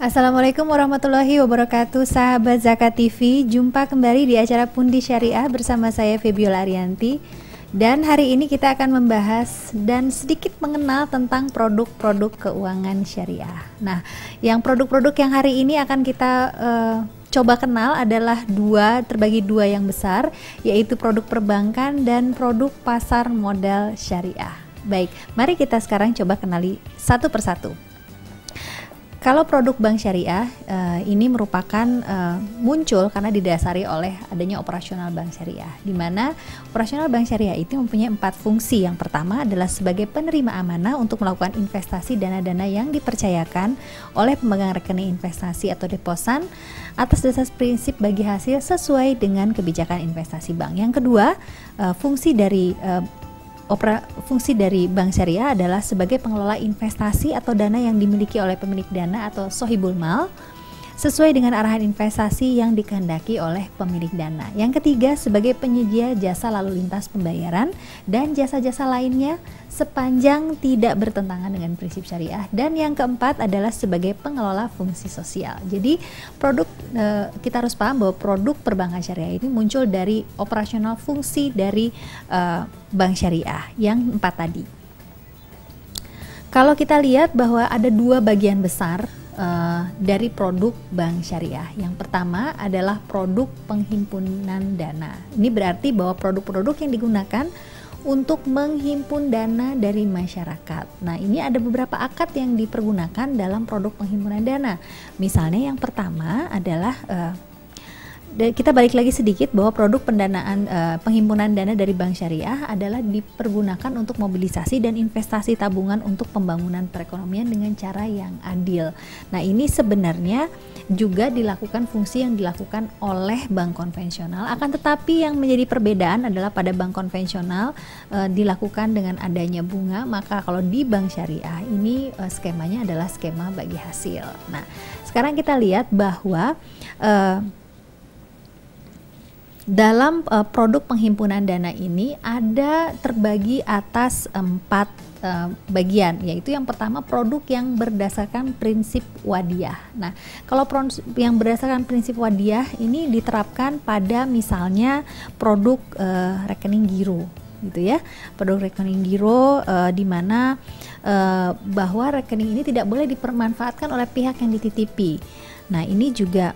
Assalamualaikum warahmatullahi wabarakatuh, sahabat Zakat TV. Jumpa kembali di acara Pundi Syariah bersama saya Febiola Arianti. Dan hari ini kita akan membahas dan sedikit mengenal tentang produk-produk keuangan syariah. Nah, yang produk-produk yang hari ini akan kita coba kenal adalah terbagi dua yang besar, yaitu produk perbankan dan produk pasar modal syariah. Baik, mari kita sekarang coba kenali satu persatu. Kalau produk bank syariah ini merupakan muncul karena didasari oleh adanya operasional bank syariah, di mana operasional bank syariah itu mempunyai 4 fungsi. Yang pertama adalah sebagai penerima amanah untuk melakukan investasi dana-dana yang dipercayakan oleh pemegang rekening investasi atau deposan atas dasar prinsip bagi hasil sesuai dengan kebijakan investasi bank. Yang kedua, fungsi dari bank syariah adalah sebagai pengelola investasi atau dana yang dimiliki oleh pemilik dana atau sohibul mal sesuai dengan arahan investasi yang dikehendaki oleh pemilik dana. Yang ketiga, sebagai penyedia jasa lalu lintas pembayaran dan jasa-jasa lainnya sepanjang tidak bertentangan dengan prinsip syariah. Dan yang keempat adalah sebagai pengelola fungsi sosial. Jadi kita harus paham bahwa produk perbankan syariah ini muncul dari operasional fungsi dari bank syariah yang 4 tadi. Kalau kita lihat bahwa ada 2 bagian besar dari produk bank syariah. Yang pertama adalah produk penghimpunan dana. Ini berarti bahwa produk-produk yang digunakan untuk menghimpun dana dari masyarakat. Nah, ini ada beberapa akad yang dipergunakan dalam produk penghimpunan dana. Misalnya yang pertama adalah kita balik lagi sedikit bahwa produk pendanaan penghimpunan dana dari bank syariah adalah dipergunakan untuk mobilisasi dan investasi tabungan untuk pembangunan perekonomian dengan cara yang adil. Nah, ini sebenarnya juga dilakukan fungsi yang dilakukan oleh bank konvensional, akan tetapi yang menjadi perbedaan adalah pada bank konvensional dilakukan dengan adanya bunga, maka kalau di bank syariah ini skemanya adalah skema bagi hasil. Nah, sekarang kita lihat bahwa dalam produk penghimpunan dana ini ada terbagi atas 4 bagian, yaitu yang pertama produk yang berdasarkan prinsip wadiyah. Nah, kalau yang berdasarkan prinsip wadiyah ini diterapkan pada misalnya produk rekening giro, gitu ya, produk rekening giro di mana bahwa rekening ini tidak boleh dipermanfaatkan oleh pihak yang dititipi. Nah, ini juga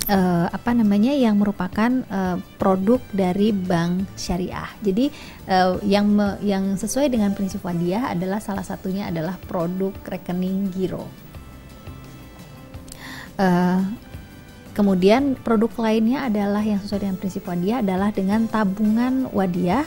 yang merupakan produk dari bank syariah. Jadi yang sesuai dengan prinsip wadiyah adalah salah satunya adalah produk rekening giro. Kemudian produk lainnya adalah yang sesuai dengan prinsip wadiyah adalah dengan tabungan wadiyah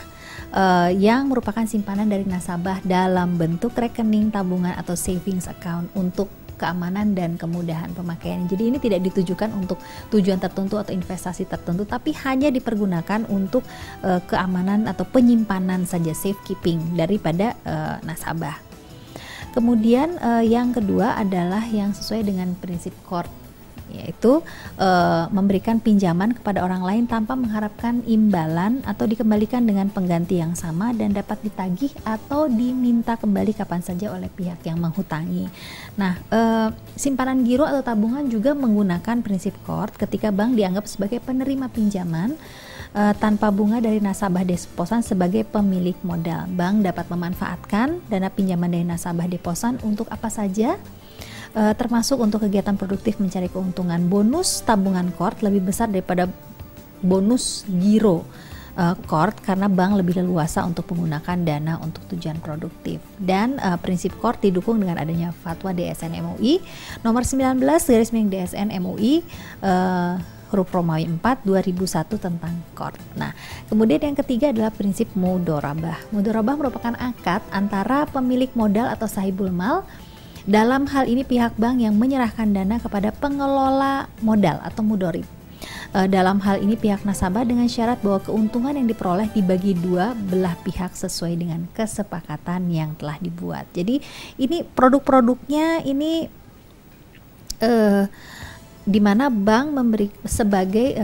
yang merupakan simpanan dari nasabah dalam bentuk rekening tabungan atau savings account untuk keamanan dan kemudahan pemakaian. Jadi ini tidak ditujukan untuk tujuan tertentu atau investasi tertentu, tapi hanya dipergunakan untuk keamanan atau penyimpanan saja, safekeeping daripada nasabah. Kemudian yang kedua adalah yang sesuai dengan prinsip qard, yaitu memberikan pinjaman kepada orang lain tanpa mengharapkan imbalan atau dikembalikan dengan pengganti yang sama dan dapat ditagih atau diminta kembali kapan saja oleh pihak yang menghutangi. Nah, simpanan giro atau tabungan juga menggunakan prinsip qard ketika bank dianggap sebagai penerima pinjaman tanpa bunga dari nasabah deposan sebagai pemilik modal. Bank dapat memanfaatkan dana pinjaman dari nasabah deposan untuk apa saja, termasuk untuk kegiatan produktif mencari keuntungan. Bonus tabungan qard lebih besar daripada bonus giro qard karena bank lebih leluasa untuk menggunakan dana untuk tujuan produktif. Dan prinsip qard didukung dengan adanya fatwa DSN MUI nomor 19/DSN MUI huruf Romawi 4 2001 tentang qard. Nah, kemudian yang ketiga adalah prinsip mudorabah. Mudorabah merupakan akad antara pemilik modal atau sahibul mal. Dalam hal ini pihak bank yang menyerahkan dana kepada pengelola modal atau mudorib. Dalam hal ini pihak nasabah dengan syarat bahwa keuntungan yang diperoleh dibagi 2 belah pihak sesuai dengan kesepakatan yang telah dibuat. Jadi ini produk-produknya ini di mana bank memberi sebagai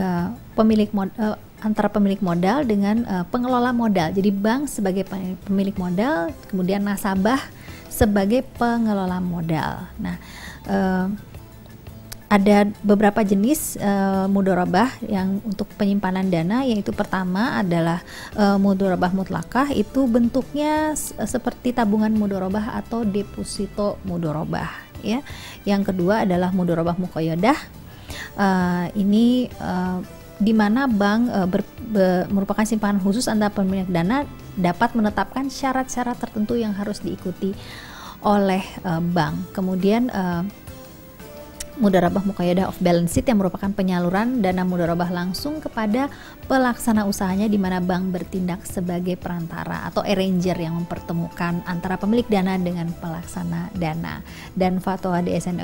pemilik modal, antara pemilik modal dengan pengelola modal. Jadi bank sebagai pemilik modal, kemudian nasabah sebagai pengelola modal. Nah, uh, ada beberapa jenis mudharabah yang untuk penyimpanan dana, yaitu pertama adalah mudharabah mutlakah, itu bentuknya seperti tabungan mudharabah atau deposito mudharabah ya. Yang kedua adalah mudharabah muqayyadah. Ini di mana bank merupakan simpanan khusus antara pemilik dana, dapat menetapkan syarat-syarat tertentu yang harus diikuti oleh bank. Kemudian mudharabah muqayyadah off balance sheet yang merupakan penyaluran dana mudharabah langsung kepada pelaksana usahanya, di mana bank bertindak sebagai perantara atau arranger yang mempertemukan antara pemilik dana dengan pelaksana dana. Dan fatwa DSN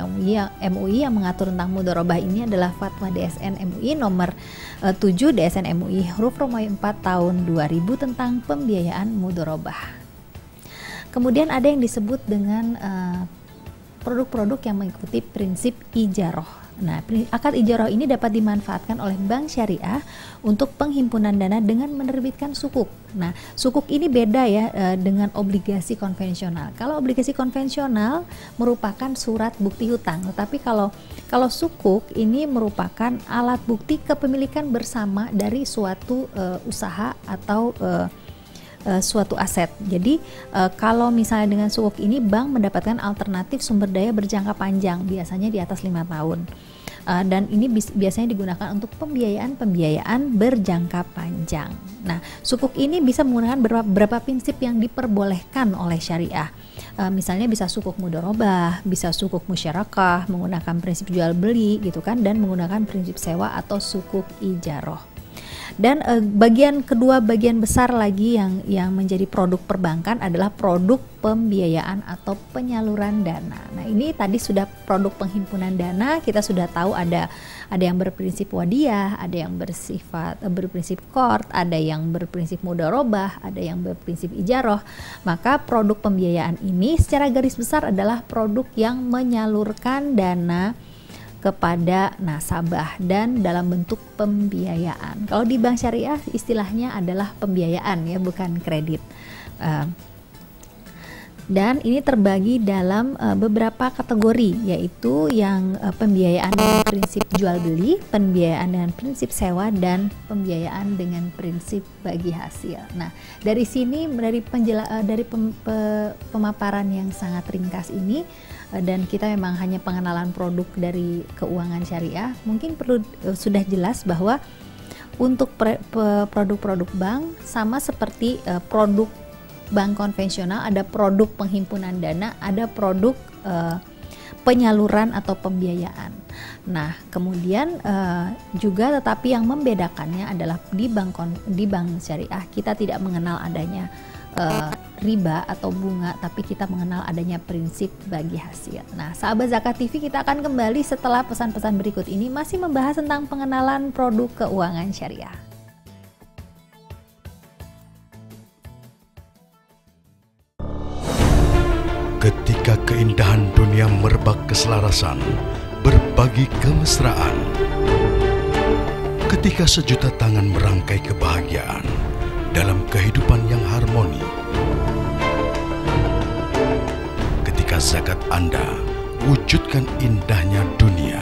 MUI yang mengatur tentang mudharabah ini adalah fatwa DSN MUI nomor 7 DSN MUI huruf Romawi 4 tahun 2000 tentang pembiayaan mudharabah. Kemudian ada yang disebut dengan produk-produk yang mengikuti prinsip ijaroh. Nah, akad ijaroh ini dapat dimanfaatkan oleh bank syariah untuk penghimpunan dana dengan menerbitkan sukuk. Nah, sukuk ini beda ya dengan obligasi konvensional. Kalau obligasi konvensional merupakan surat bukti hutang, tetapi kalau sukuk ini merupakan alat bukti kepemilikan bersama dari suatu usaha atau suatu aset. Jadi kalau misalnya dengan sukuk ini bank mendapatkan alternatif sumber daya berjangka panjang, biasanya di atas 5 tahun. Dan ini biasanya digunakan untuk pembiayaan berjangka panjang. Nah, sukuk ini bisa menggunakan beberapa prinsip yang diperbolehkan oleh syariah. Misalnya bisa sukuk mudharabah, bisa sukuk musyarakah, menggunakan prinsip jual beli gitu kan, dan menggunakan prinsip sewa atau sukuk ijaroh. Dan bagian besar lagi yang menjadi produk perbankan adalah produk pembiayaan atau penyaluran dana. Nah, ini tadi sudah produk penghimpunan dana, kita sudah tahu ada yang berprinsip wadiyah, ada yang berprinsip qard, ada yang berprinsip mudharabah, ada yang berprinsip ijaroh. Maka produk pembiayaan ini secara garis besar adalah produk yang menyalurkan dana kepada nasabah dan dalam bentuk pembiayaan. Kalau di bank syariah istilahnya adalah pembiayaan ya, bukan kredit. Dan ini terbagi dalam beberapa kategori, yaitu yang pembiayaan dengan prinsip jual beli, pembiayaan dengan prinsip sewa, dan pembiayaan dengan prinsip bagi hasil. Nah, dari sini dari pemaparan yang sangat ringkas ini, dan kita memang hanya pengenalan produk dari keuangan syariah, mungkin sudah jelas bahwa untuk produk-produk bank sama seperti produk bank konvensional, ada produk penghimpunan dana, ada produk penyaluran atau pembiayaan. Nah, kemudian juga tetapi yang membedakannya adalah di bank syariah kita tidak mengenal adanya riba atau bunga, tapi kita mengenal adanya prinsip bagi hasil. Nah, sahabat Zakat TV, kita akan kembali setelah pesan-pesan berikut ini, masih membahas tentang pengenalan produk keuangan syariah. Ketika keindahan dunia merebak keselarasan, berbagi kemesraan. Ketika sejuta tangan merangkai kebahagiaan dalam kehidupan yang harmoni. Ketika zakat Anda wujudkan indahnya dunia.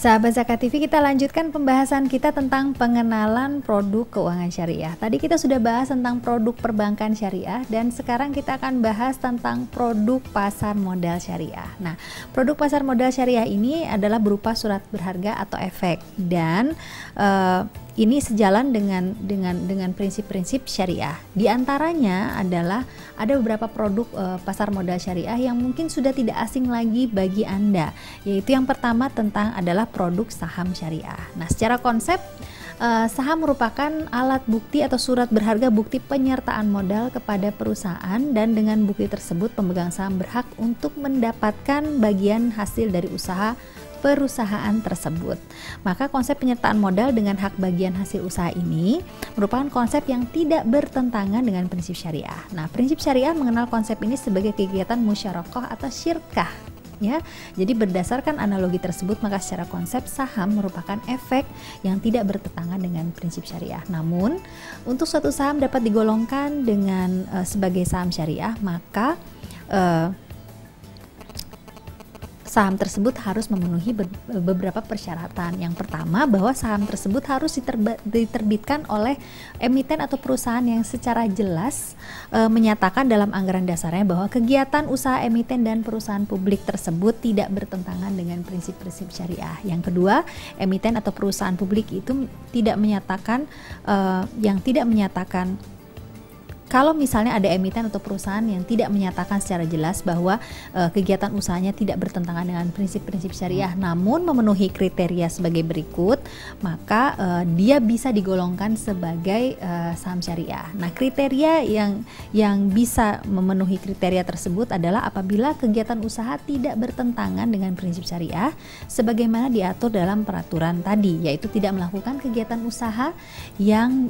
Sahabat Zakat TV, kita lanjutkan pembahasan kita tentang pengenalan produk keuangan syariah. Tadi kita sudah bahas tentang produk perbankan syariah, dan sekarang kita akan bahas tentang produk pasar modal syariah. Nah, produk pasar modal syariah ini adalah berupa surat berharga atau efek, dan ini sejalan dengan prinsip-prinsip syariah. Di antaranya adalah ada beberapa produk pasar modal syariah yang mungkin sudah tidak asing lagi bagi Anda, yaitu yang pertama adalah produk saham syariah. Nah, secara konsep saham merupakan alat bukti atau surat berharga bukti penyertaan modal kepada perusahaan, dan dengan bukti tersebut pemegang saham berhak untuk mendapatkan bagian hasil dari usaha perusahaan tersebut. Maka konsep penyertaan modal dengan hak bagian hasil usaha ini merupakan konsep yang tidak bertentangan dengan prinsip syariah. Nah, prinsip syariah mengenal konsep ini sebagai kegiatan musyarakah atau syirkah. ya. Jadi berdasarkan analogi tersebut, maka secara konsep saham merupakan efek yang tidak bertentangan dengan prinsip syariah. Namun, untuk suatu saham dapat digolongkan dengan sebagai saham syariah, maka saham tersebut harus memenuhi beberapa persyaratan. Yang pertama, bahwa saham tersebut harus diterbitkan oleh emiten atau perusahaan yang secara jelas menyatakan dalam anggaran dasarnya bahwa kegiatan usaha emiten dan perusahaan publik tersebut tidak bertentangan dengan prinsip-prinsip syariah. Yang kedua, emiten atau perusahaan publik itu tidak menyatakan kalau misalnya ada emiten atau perusahaan yang tidak menyatakan secara jelas bahwa kegiatan usahanya tidak bertentangan dengan prinsip-prinsip syariah, namun memenuhi kriteria sebagai berikut, maka dia bisa digolongkan sebagai saham syariah. Nah, kriteria yang bisa memenuhi kriteria tersebut adalah apabila kegiatan usaha tidak bertentangan dengan prinsip syariah sebagaimana diatur dalam peraturan tadi, yaitu tidak melakukan kegiatan usaha yang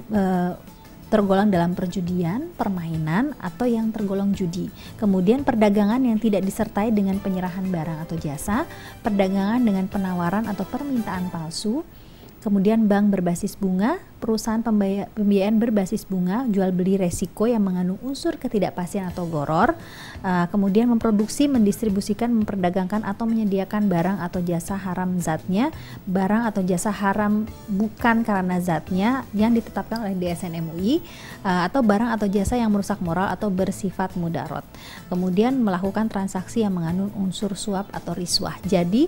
tergolong dalam perjudian, permainan, atau yang tergolong judi. Kemudian perdagangan yang tidak disertai dengan penyerahan barang atau jasa, perdagangan dengan penawaran atau permintaan palsu, kemudian bank berbasis bunga, perusahaan pembiayaan berbasis bunga, jual beli resiko yang mengandung unsur ketidakpastian atau gharar, kemudian memproduksi, mendistribusikan, memperdagangkan atau menyediakan barang atau jasa haram zatnya, barang atau jasa haram bukan karena zatnya yang ditetapkan oleh DSN MUI, atau barang atau jasa yang merusak moral atau bersifat mudarat. Kemudian melakukan transaksi yang mengandung unsur suap atau riswah. Jadi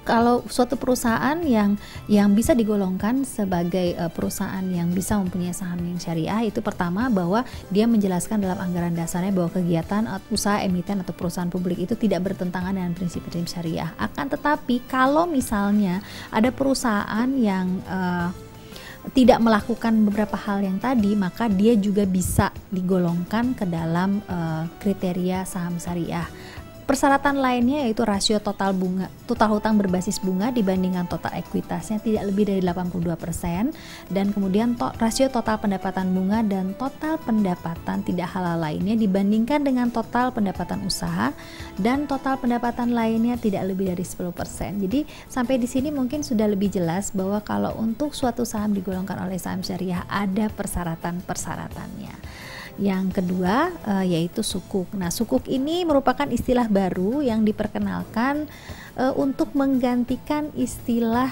kalau suatu perusahaan yang bisa digolongkan sebagai perusahaan yang bisa mempunyai saham yang syariah, itu pertama bahwa dia menjelaskan dalam anggaran dasarnya bahwa kegiatan usaha emiten atau perusahaan publik itu tidak bertentangan dengan prinsip-prinsip syariah. Akan tetapi kalau misalnya ada perusahaan yang tidak melakukan beberapa hal yang tadi, maka dia juga bisa digolongkan ke dalam kriteria saham syariah. Persyaratan lainnya yaitu rasio total hutang berbasis bunga dibandingkan total ekuitasnya tidak lebih dari 82%, dan kemudian rasio total pendapatan bunga dan total pendapatan tidak halal lainnya dibandingkan dengan total pendapatan usaha dan total pendapatan lainnya tidak lebih dari 10%. Jadi sampai di sini mungkin sudah lebih jelas bahwa kalau untuk suatu saham digolongkan oleh saham syariah ada persyaratan-persyaratannya. Yang kedua yaitu sukuk. Nah, sukuk ini merupakan istilah baru yang diperkenalkan untuk menggantikan istilah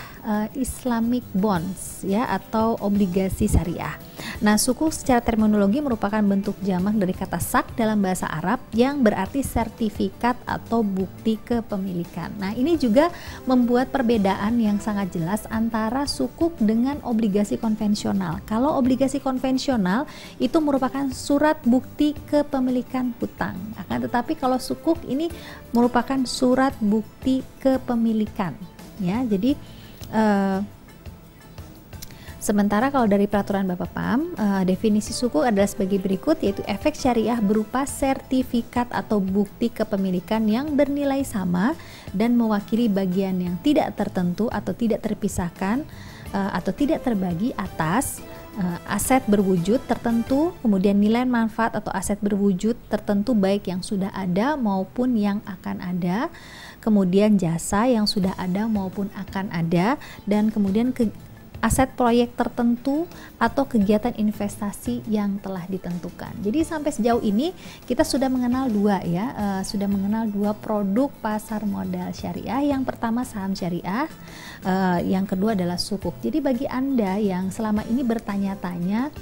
Islamic bonds ya, atau obligasi syariah. Nah, sukuk secara terminologi merupakan bentuk jamak dari kata sak dalam bahasa Arab yang berarti sertifikat atau bukti kepemilikan. Nah, ini juga membuat perbedaan yang sangat jelas antara sukuk dengan obligasi konvensional. Kalau obligasi konvensional itu merupakan surat bukti kepemilikan hutang. Akan tetapi kalau sukuk ini merupakan surat bukti kepemilikan. Ya, jadi sementara kalau dari peraturan Bapepam, definisi sukuk adalah sebagai berikut, yaitu efek syariah berupa sertifikat atau bukti kepemilikan yang bernilai sama dan mewakili bagian yang tidak tertentu atau tidak terpisahkan atau tidak terbagi atas aset berwujud tertentu, kemudian nilai manfaat atau aset berwujud tertentu baik yang sudah ada maupun yang akan ada, kemudian jasa yang sudah ada maupun akan ada, dan kemudian aset proyek tertentu atau kegiatan investasi yang telah ditentukan. Jadi sampai sejauh ini kita sudah mengenal sudah mengenal dua produk pasar modal syariah. Yang pertama saham syariah, yang kedua adalah sukuk. Jadi bagi Anda yang selama ini bertanya-tanya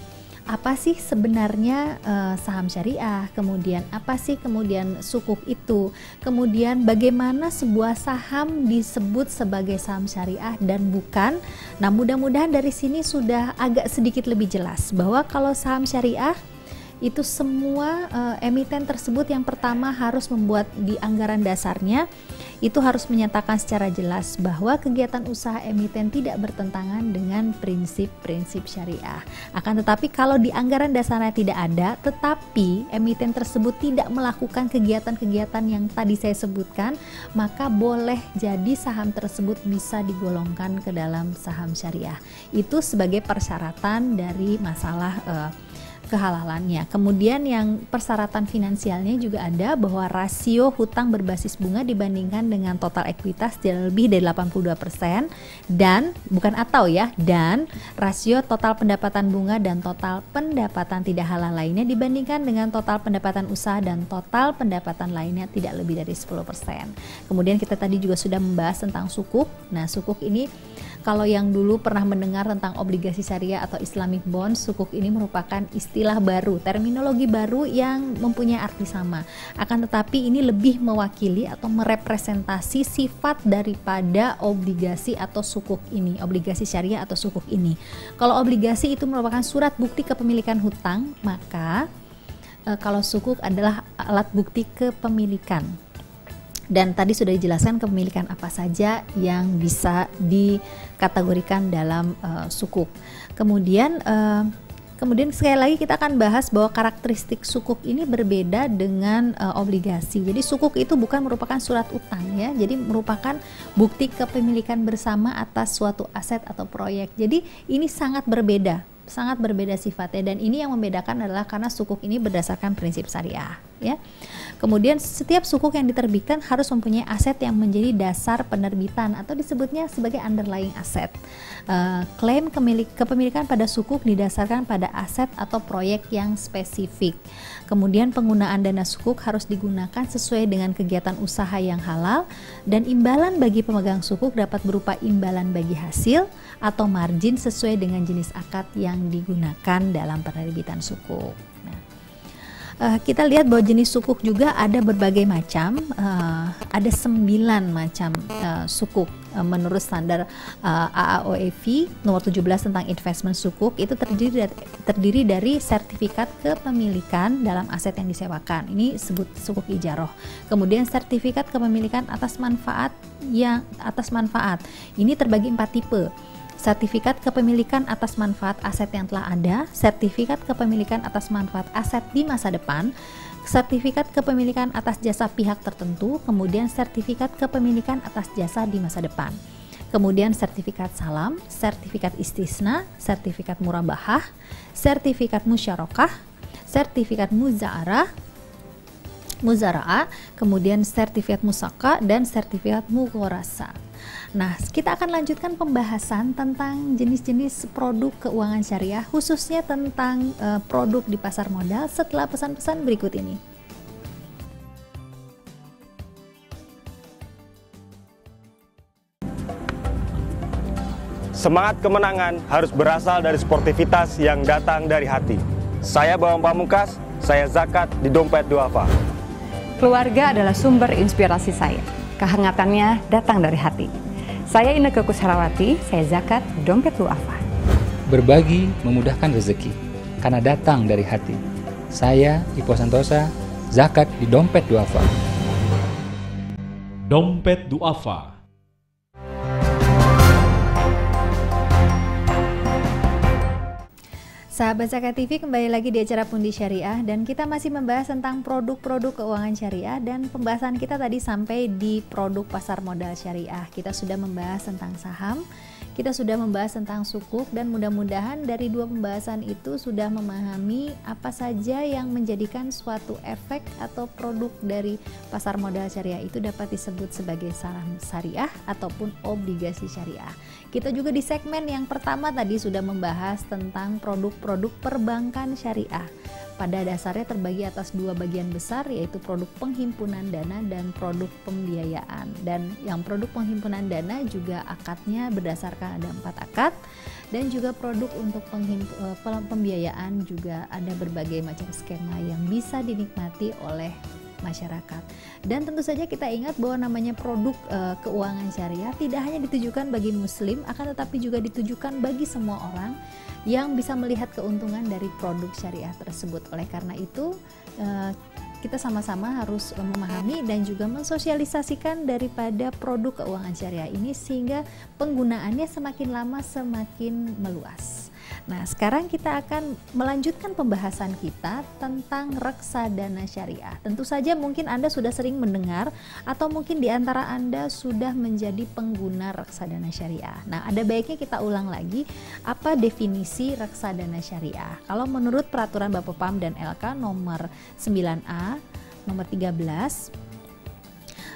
apa sih sebenarnya saham syariah, kemudian apa sih kemudian sukuk itu, kemudian bagaimana sebuah saham disebut sebagai saham syariah dan bukan. Nah, mudah-mudahan dari sini sudah agak sedikit lebih jelas bahwa kalau saham syariah itu semua emiten tersebut yang pertama harus membuat di anggaran dasarnya itu harus menyatakan secara jelas bahwa kegiatan usaha emiten tidak bertentangan dengan prinsip-prinsip syariah. Akan tetapi kalau di anggaran dasarnya tidak ada, tetapi emiten tersebut tidak melakukan kegiatan-kegiatan yang tadi saya sebutkan, maka boleh jadi saham tersebut bisa digolongkan ke dalam saham syariah. Itu sebagai persyaratan dari masalah kehalalannya. Kemudian yang persyaratan finansialnya juga ada bahwa rasio hutang berbasis bunga dibandingkan dengan total ekuitas tidak lebih dari 82% dan bukan atau ya, dan rasio total pendapatan bunga dan total pendapatan tidak halal lainnya dibandingkan dengan total pendapatan usaha dan total pendapatan lainnya tidak lebih dari 10%. Kemudian kita tadi juga sudah membahas tentang sukuk. Nah, sukuk ini kalau yang dulu pernah mendengar tentang obligasi syariah atau Islamic bond, sukuk ini merupakan istilah baru, terminologi baru yang mempunyai arti sama. Akan tetapi ini lebih mewakili atau merepresentasi sifat daripada obligasi atau sukuk ini, obligasi syariah atau sukuk ini. Kalau obligasi itu merupakan surat bukti kepemilikan hutang, maka kalau sukuk adalah alat bukti kepemilikan. Dan tadi sudah dijelaskan kepemilikan apa saja yang bisa dikategorikan dalam sukuk. Kemudian sekali lagi kita akan bahas bahwa karakteristik sukuk ini berbeda dengan obligasi. Jadi sukuk itu bukan merupakan surat utang ya. Jadi merupakan bukti kepemilikan bersama atas suatu aset atau proyek. Jadi ini sangat berbeda sifatnya, dan ini yang membedakan adalah karena sukuk ini berdasarkan prinsip syariah ya. Kemudian setiap sukuk yang diterbitkan harus mempunyai aset yang menjadi dasar penerbitan atau disebutnya sebagai underlying asset. Klaim kepemilikan pada sukuk didasarkan pada aset atau proyek yang spesifik. Kemudian penggunaan dana sukuk harus digunakan sesuai dengan kegiatan usaha yang halal, dan imbalan bagi pemegang sukuk dapat berupa imbalan bagi hasil atau margin sesuai dengan jenis akad yang digunakan dalam penerbitan sukuk. Kita lihat bahwa jenis sukuk juga ada berbagai macam, ada 9 macam sukuk menurut standar AAOEV nomor 17 tentang investment sukuk. Itu terdiri dari sertifikat kepemilikan dalam aset yang disewakan, ini disebut sukuk ijaroh. Kemudian sertifikat kepemilikan atas manfaat, ini terbagi 4 tipe. Sertifikat kepemilikan atas manfaat aset yang telah ada, sertifikat kepemilikan atas manfaat aset di masa depan, sertifikat kepemilikan atas jasa pihak tertentu, kemudian sertifikat kepemilikan atas jasa di masa depan. Kemudian sertifikat salam, sertifikat istisna, sertifikat murabahah, sertifikat musyarakah, sertifikat muzara'ah, kemudian sertifikat musaka, dan sertifikat mughorasa. Nah, kita akan lanjutkan pembahasan tentang jenis-jenis produk keuangan syariah, khususnya tentang produk di pasar modal setelah pesan-pesan berikut ini. Semangat kemenangan harus berasal dari sportivitas yang datang dari hati. Saya Bawang Pamungkas, saya zakat di Dompet Duafa. Keluarga adalah sumber inspirasi saya. Kehangatannya datang dari hati. Saya Inneke Kusharawati, saya zakat Dompet Duafa. Berbagi memudahkan rezeki, karena datang dari hati. Saya Ipo Santosa, zakat di Dompet Duafa. Dompet Duafa. Sahabat Zakat TV, kembali lagi di acara Pundi Syariah, dan kita masih membahas tentang produk-produk keuangan syariah, dan pembahasan kita tadi sampai di produk pasar modal syariah. Kita sudah membahas tentang saham, kita sudah membahas tentang sukuk, dan mudah-mudahan dari dua pembahasan itu sudah memahami apa saja yang menjadikan suatu efek atau produk dari pasar modal syariah itu dapat disebut sebagai saham syariah ataupun obligasi syariah. Kita juga di segmen yang pertama tadi sudah membahas tentang produk-produk perbankan syariah. Pada dasarnya terbagi atas dua bagian besar, yaitu produk penghimpunan dana dan produk pembiayaan. Dan yang produk penghimpunan dana juga akadnya berdasarkan ada 4 akad, dan juga produk untuk pembiayaan juga ada berbagai macam skema yang bisa dinikmati oleh masyarakat. Dan tentu saja kita ingat bahwa namanya produk keuangan syariah tidak hanya ditujukan bagi muslim, akan tetapi juga ditujukan bagi semua orang yang bisa melihat keuntungan dari produk syariah tersebut. Oleh karena itu kita sama-sama harus memahami dan juga mensosialisasikan daripada produk keuangan syariah ini sehingga penggunaannya semakin lama semakin meluas. Nah, sekarang kita akan melanjutkan pembahasan kita tentang reksadana syariah. Tentu saja mungkin Anda sudah sering mendengar atau mungkin di antara Anda sudah menjadi pengguna reksadana syariah. Nah, ada baiknya kita ulang lagi apa definisi reksadana syariah. Kalau menurut peraturan Bapepam dan LK nomor 9A nomor 13,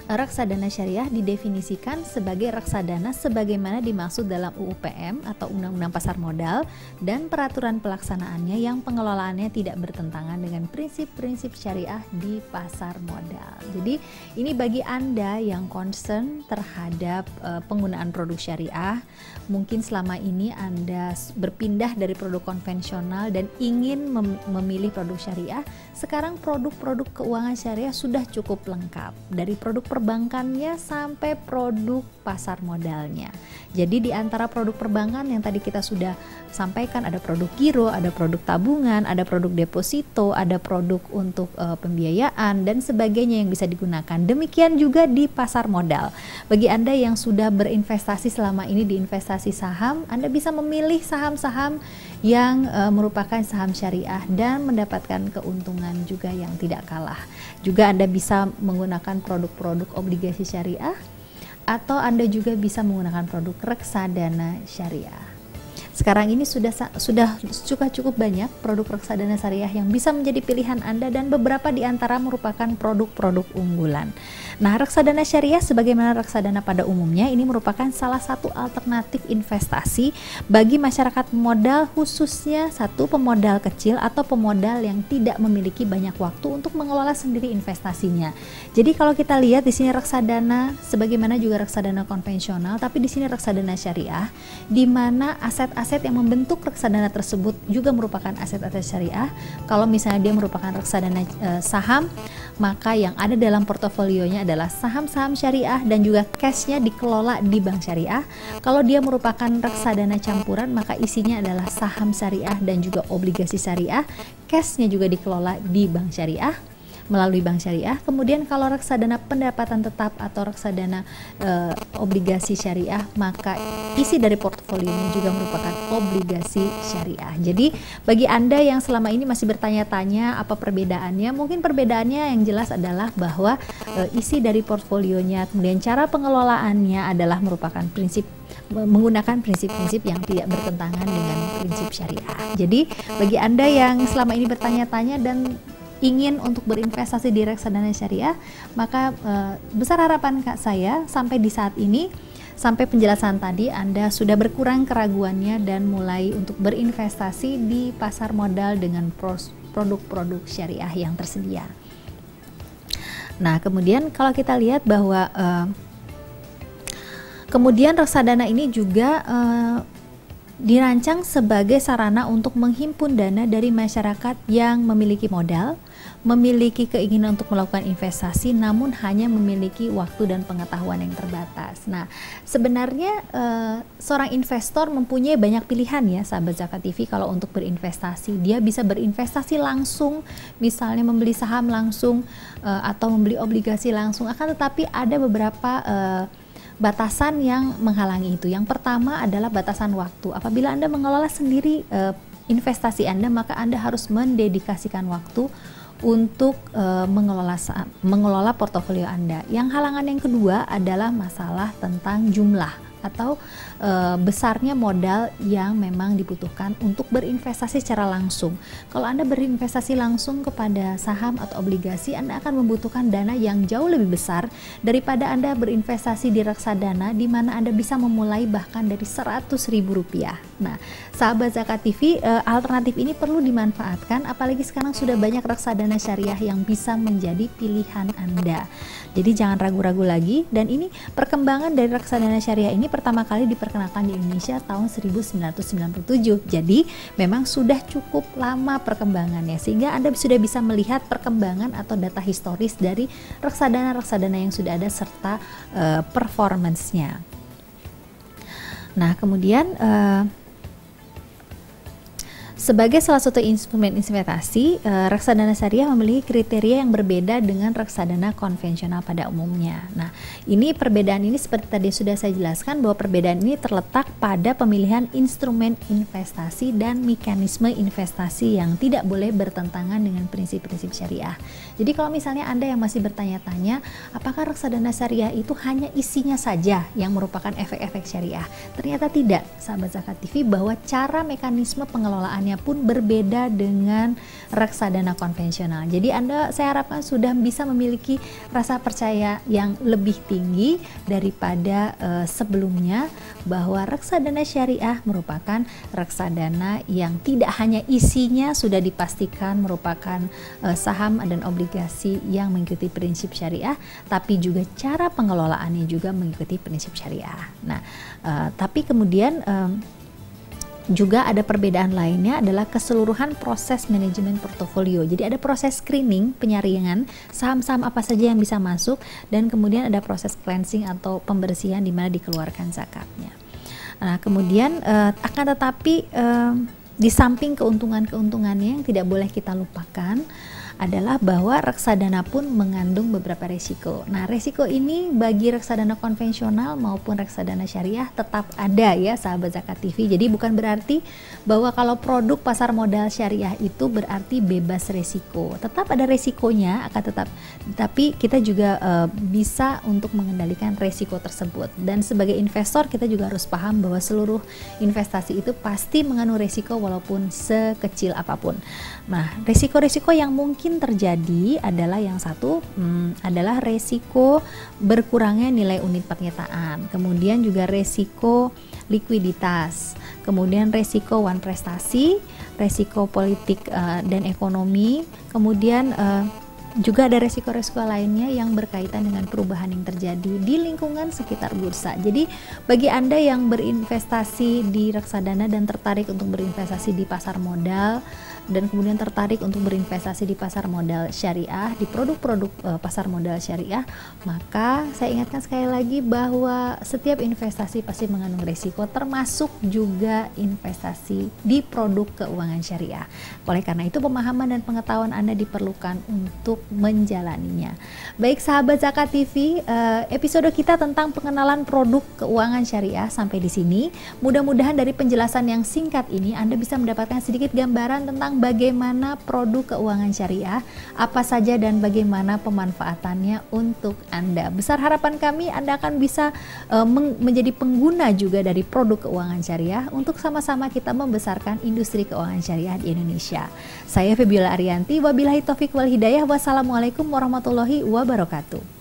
reksadana syariah didefinisikan sebagai reksadana sebagaimana dimaksud dalam UU PM atau Undang-Undang Pasar Modal dan peraturan pelaksanaannya yang pengelolaannya tidak bertentangan dengan prinsip-prinsip syariah di pasar modal. Jadi ini bagi Anda yang concern terhadap penggunaan produk syariah, mungkin selama ini Anda berpindah dari produk konvensional dan ingin memilih produk syariah. Sekarang produk-produk keuangan syariah sudah cukup lengkap, dari produk perbankannya sampai produk pasar modalnya. Jadi di antara produk perbankan yang tadi kita sudah sampaikan, ada produk giro, ada produk tabungan, ada produk deposito, ada produk untuk pembiayaan dan sebagainya yang bisa digunakan. Demikian juga di pasar modal. Bagi Anda yang sudah berinvestasi selama ini di investasi saham, Anda bisa memilih saham-saham yang merupakan saham syariah dan mendapatkan keuntungan juga yang tidak kalah. Juga Anda bisa menggunakan produk-produk obligasi syariah atau Anda juga bisa menggunakan produk reksadana syariah. Sekarang ini sudah cukup banyak produk reksadana syariah yang bisa menjadi pilihan Anda dan beberapa di antara merupakan produk-produk unggulan. Nah, reksadana syariah sebagaimana reksadana pada umumnya ini merupakan salah satu alternatif investasi bagi masyarakat modal, khususnya satu pemodal kecil atau pemodal yang tidak memiliki banyak waktu untuk mengelola sendiri investasinya. Jadi kalau kita lihat di sini reksadana sebagaimana juga reksadana konvensional, tapi di sini reksadana syariah di mana aset-aset yang membentuk reksadana tersebut juga merupakan aset-aset syariah. Kalau misalnya dia merupakan reksadana saham, maka yang ada dalam portofolionya adalah saham-saham syariah dan juga cashnya dikelola di bank syariah. Kalau dia merupakan reksadana campuran, maka isinya adalah saham syariah dan juga obligasi syariah. Cashnya juga dikelola di bank syariah melalui bank syariah. Kemudian kalau reksadana pendapatan tetap atau reksadana obligasi syariah, maka isi dari portofolionya juga merupakan obligasi syariah. Jadi bagi Anda yang selama ini masih bertanya-tanya apa perbedaannya, mungkin perbedaannya yang jelas adalah bahwa isi dari portofolionya, kemudian cara pengelolaannya adalah merupakan menggunakan prinsip-prinsip yang tidak bertentangan dengan prinsip syariah. Jadi bagi Anda yang selama ini bertanya-tanya dan ingin untuk berinvestasi di reksadana syariah, maka besar harapan saya sampai di saat ini, sampai penjelasan tadi Anda sudah berkurang keraguannya dan mulai untuk berinvestasi di pasar modal dengan produk-produk syariah yang tersedia. Nah, kemudian kalau kita lihat bahwa kemudian reksadana ini juga dirancang sebagai sarana untuk menghimpun dana dari masyarakat yang memiliki modal, memiliki keinginan untuk melakukan investasi, namun hanya memiliki waktu dan pengetahuan yang terbatas. Nah, sebenarnya seorang investor mempunyai banyak pilihan ya, sahabat Zakat TV. Kalau untuk berinvestasi, dia bisa berinvestasi langsung, misalnya membeli saham langsung atau membeli obligasi langsung. Akan tetapi ada beberapa batasan yang menghalangi itu. Yang pertama adalah batasan waktu. Apabila Anda mengelola sendiri investasi Anda, maka Anda harus mendedikasikan waktu untuk mengelola portofolio Anda. Yang halangan yang kedua adalah masalah tentang jumlah atau besarnya modal yang memang dibutuhkan untuk berinvestasi secara langsung. Kalau Anda berinvestasi langsung kepada saham atau obligasi, Anda akan membutuhkan dana yang jauh lebih besar daripada Anda berinvestasi di reksadana, di mana Anda bisa memulai bahkan dari Rp100.000. Nah, sahabat Zakat TV, alternatif ini perlu dimanfaatkan, apalagi sekarang sudah banyak reksadana syariah yang bisa menjadi pilihan Anda. Jadi jangan ragu-ragu lagi, dan ini perkembangan dari reksadana syariah ini pertama kali diperkenalkan di Indonesia tahun 1997. Jadi memang sudah cukup lama perkembangannya, sehingga Anda sudah bisa melihat perkembangan atau data historis dari reksadana-reksadana yang sudah ada serta performance-nya. Nah, kemudian Sebagai salah satu instrumen investasi, reksadana syariah memiliki kriteria yang berbeda dengan reksadana konvensional pada umumnya. Nah, ini perbedaan ini seperti tadi sudah saya jelaskan bahwa perbedaan ini terletak pada pemilihan instrumen investasi dan mekanisme investasi yang tidak boleh bertentangan dengan prinsip-prinsip syariah. Jadi kalau misalnya Anda yang masih bertanya-tanya, apakah reksadana syariah itu hanya isinya saja yang merupakan efek-efek syariah? Ternyata tidak, sahabat Zakat TV, bahwa cara mekanisme pengelolaan pun berbeda dengan reksadana konvensional. Jadi saya harapkan sudah bisa memiliki rasa percaya yang lebih tinggi daripada sebelumnya bahwa reksadana syariah merupakan reksadana yang tidak hanya isinya sudah dipastikan merupakan saham dan obligasi yang mengikuti prinsip syariah, tapi juga cara pengelolaannya juga mengikuti prinsip syariah. Nah, tapi kemudian juga ada perbedaan lainnya adalah keseluruhan proses manajemen portofolio. Jadi ada proses screening, penyaringan saham-saham apa saja yang bisa masuk, dan kemudian ada proses cleansing atau pembersihan di mana dikeluarkan zakatnya. Nah, kemudian akan tetapi di samping keuntungannya yang tidak boleh kita lupakan adalah bahwa reksadana pun mengandung beberapa resiko. Nah, resiko ini bagi reksadana konvensional maupun reksadana syariah tetap ada ya, sahabat Zakat TV. Jadi bukan berarti bahwa kalau produk pasar modal syariah itu berarti bebas resiko. Tetap ada resikonya, tapi kita juga bisa untuk mengendalikan resiko tersebut. Dan sebagai investor kita juga harus paham bahwa seluruh investasi itu pasti mengandung resiko walaupun sekecil apapun. Nah, resiko-resiko yang mungkin terjadi adalah yang satu adalah resiko berkurangnya nilai unit penyitaan, kemudian juga resiko likuiditas, kemudian resiko wan prestasi, resiko politik dan ekonomi, kemudian juga ada resiko-resiko lainnya yang berkaitan dengan perubahan yang terjadi di lingkungan sekitar bursa. Jadi bagi Anda yang berinvestasi di reksadana dan tertarik untuk berinvestasi di pasar modal, dan kemudian tertarik untuk berinvestasi di pasar modal syariah, di produk-produk pasar modal syariah, maka saya ingatkan sekali lagi bahwa setiap investasi pasti mengandung risiko, termasuk juga investasi di produk keuangan syariah. Oleh karena itu pemahaman dan pengetahuan Anda diperlukan untuk menjalaninya. Baik sahabat Zakat TV, episode kita tentang pengenalan produk keuangan syariah sampai di sini. Mudah-mudahan dari penjelasan yang singkat ini Anda bisa mendapatkan sedikit gambaran tentang bagaimana produk keuangan syariah, apa saja dan bagaimana pemanfaatannya untuk Anda. Besar harapan kami Anda akan bisa menjadi pengguna juga dari produk keuangan syariah untuk sama-sama kita membesarkan industri keuangan syariah di Indonesia. Saya Febiola Arianti, wabillahi taufik wal hidayah, wassalamualaikum warahmatullahi wabarakatuh.